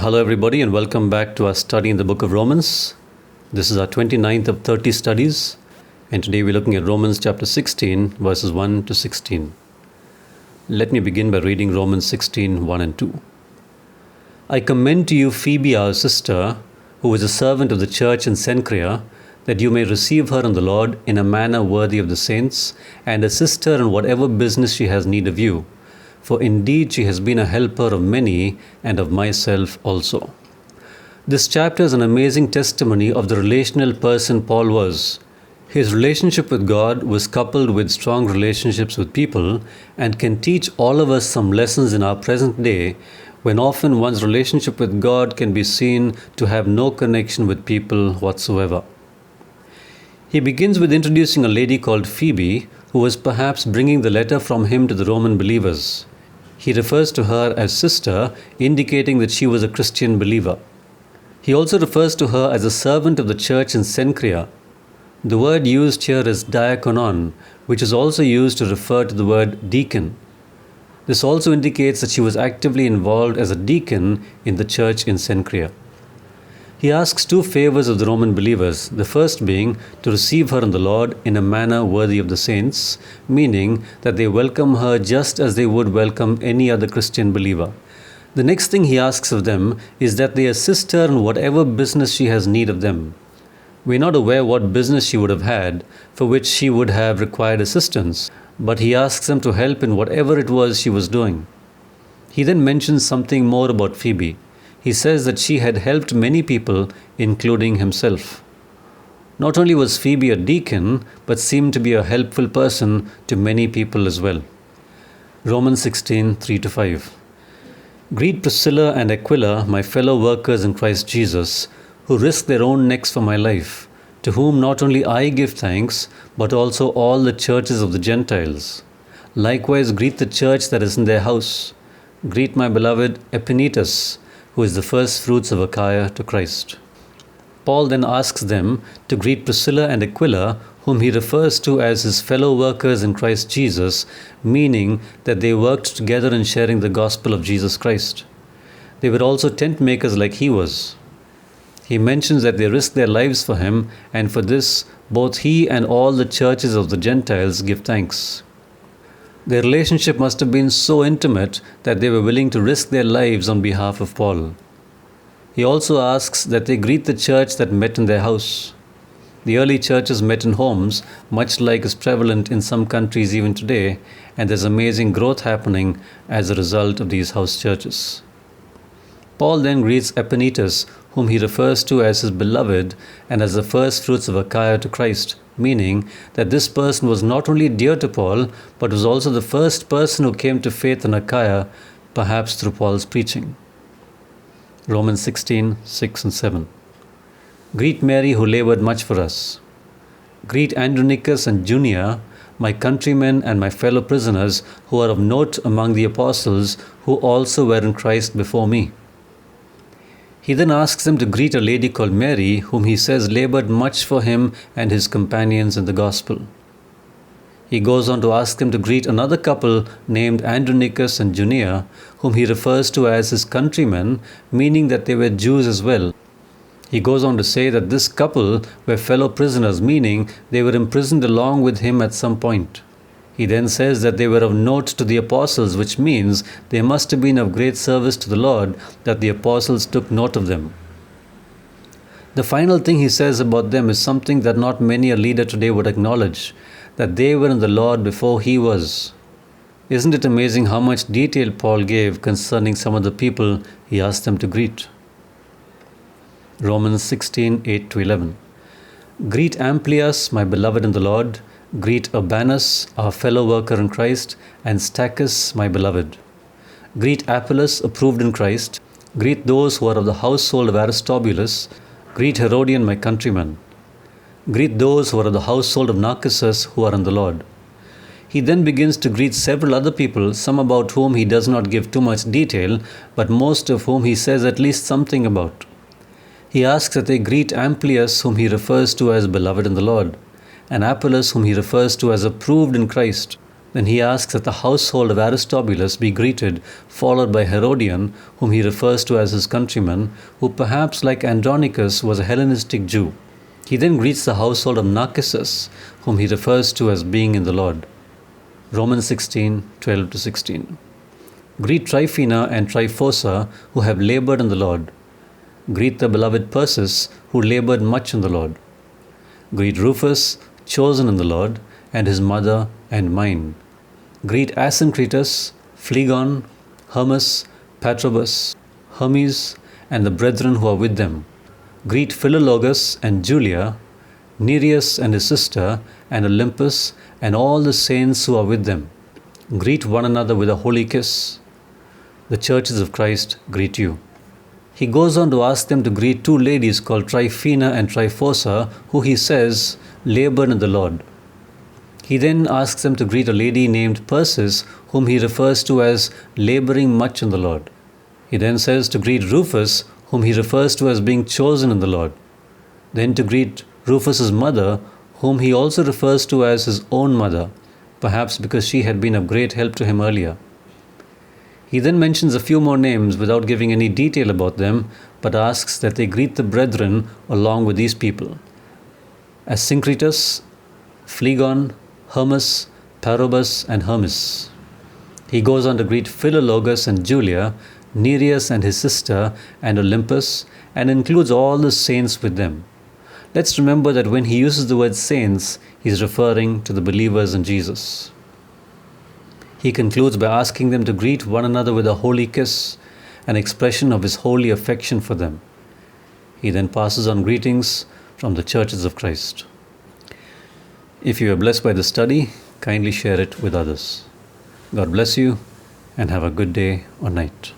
Hello, everybody, and welcome back to our study in the book of Romans. This is our 29th of 30 studies, and today we're looking at Romans chapter 16, verses 1 to 16. Let me begin by reading Romans 16, 1 and 2. I commend to you Phoebe, our sister, who is a servant of the church in Cenchrea, that you may receive her in the Lord in a manner worthy of the saints, and assist her in whatever business she has need of you. For indeed she has been a helper of many, and of myself also. This chapter is an amazing testimony of the relational person Paul was. His relationship with God was coupled with strong relationships with people, and can teach all of us some lessons in our present day, when often one's relationship with God can be seen to have no connection with people whatsoever. He begins with introducing a lady called Phoebe, who was perhaps bringing the letter from him to the Roman believers. He refers to her as sister, indicating that she was a Christian believer. He also refers to her as a servant of the church in Cenchrea. The word used here is diakonon, which is also used to refer to the word deacon. This also indicates that she was actively involved as a deacon in the church in Cenchrea. He asks two favors of the Roman believers, the first being to receive her in the Lord in a manner worthy of the saints, meaning that they welcome her just as they would welcome any other Christian believer. The next thing he asks of them is that they assist her in whatever business she has need of them. We are not aware what business she would have had, for which she would have required assistance, but he asks them to help in whatever it was she was doing. He then mentions something more about Phoebe. He says that she had helped many people, including himself. Not only was Phoebe a deacon, but seemed to be a helpful person to many people as well. Romans 16, 3-5. Greet Priscilla and Aquila, my fellow workers in Christ Jesus, who risked their own necks for my life, to whom not only I give thanks, but also all the churches of the Gentiles. Likewise greet the church that is in their house. Greet my beloved Epaenetus, who is the first fruits of Achaia to Christ. Paul then asks them to greet Priscilla and Aquila, whom he refers to as his fellow workers in Christ Jesus, meaning that they worked together in sharing the gospel of Jesus Christ. They were also tent makers like he was. He mentions that they risked their lives for him, and for this both he and all the churches of the Gentiles give thanks. Their relationship must have been so intimate that they were willing to risk their lives on behalf of Paul. He also asks that they greet the church that met in their house. The early churches met in homes, much like is prevalent in some countries even today, and there's amazing growth happening as a result of these house churches. Paul then greets Epaenetus, whom he refers to as his beloved and as the first fruits of Achaia to Christ, meaning that this person was not only dear to Paul, but was also the first person who came to faith in Achaia, perhaps through Paul's preaching. Romans 16, 6 and 7. Greet Mary, who labored much for us. Greet Andronicus and Junia, my countrymen and my fellow prisoners, who are of note among the apostles, who also were in Christ before me. He then asks them to greet a lady called Mary, whom he says labored much for him and his companions in the gospel. He goes on to ask them to greet another couple named Andronicus and Junia, whom he refers to as his countrymen, meaning that they were Jews as well. He goes on to say that this couple were fellow prisoners, meaning they were imprisoned along with him at some point. He then says that they were of note to the apostles, which means they must have been of great service to the Lord, that the apostles took note of them. The final thing he says about them is something that not many a leader today would acknowledge, that they were in the Lord before he was. Isn't it amazing how much detail Paul gave concerning some of the people he asked them to greet? Romans 16, 8-11. Greet Amplias, my beloved in the Lord. Greet Urbanus, our fellow worker in Christ, and Stachys, my beloved. Greet Apollos, approved in Christ. Greet those who are of the household of Aristobulus. Greet Herodian, my countryman. Greet those who are of the household of Narcissus, who are in the Lord. He then begins to greet several other people, some about whom he does not give too much detail, but most of whom he says at least something about. He asks that they greet Amplias, whom he refers to as beloved in the Lord, and Apollos, whom he refers to as approved in Christ. Then he asks that the household of Aristobulus be greeted, followed by Herodion, whom he refers to as his countryman, who perhaps, like Andronicus, was a Hellenistic Jew. He then greets the household of Narcissus, whom he refers to as being in the Lord. Romans 16:12-16. Greet Tryphena and Tryphosa, who have labored in the Lord. Greet the beloved Persis, who labored much in the Lord. Greet Rufus, chosen in the Lord, and his mother and mine. Greet Asyncritus, Phlegon, Hermas, Patrobas, Hermes, and the brethren who are with them. Greet Philologus and Julia, Nereus and his sister, and Olympus, and all the saints who are with them. Greet one another with a holy kiss. The churches of Christ greet you. He goes on to ask them to greet two ladies called Tryphena and Tryphosa, who he says labored in the Lord. He then asks them to greet a lady named Persis, whom he refers to as laboring much in the Lord. He then says to greet Rufus, whom he refers to as being chosen in the Lord. Then to greet Rufus's mother, whom he also refers to as his own mother, perhaps because she had been of great help to him earlier. He then mentions a few more names without giving any detail about them, but asks that they greet the brethren along with these people: Asyncritus, Phlegon, Hermas, Parobas, and Hermes. He goes on to greet Philologus and Julia, Nereus and his sister, and Olympus, and includes all the saints with them. Let's remember that when he uses the word saints, he is referring to the believers in Jesus. He concludes by asking them to greet one another with a holy kiss, an expression of his holy affection for them. He then passes on greetings from the churches of Christ. If you are blessed by the study, kindly share it with others. God bless you, and have a good day or night.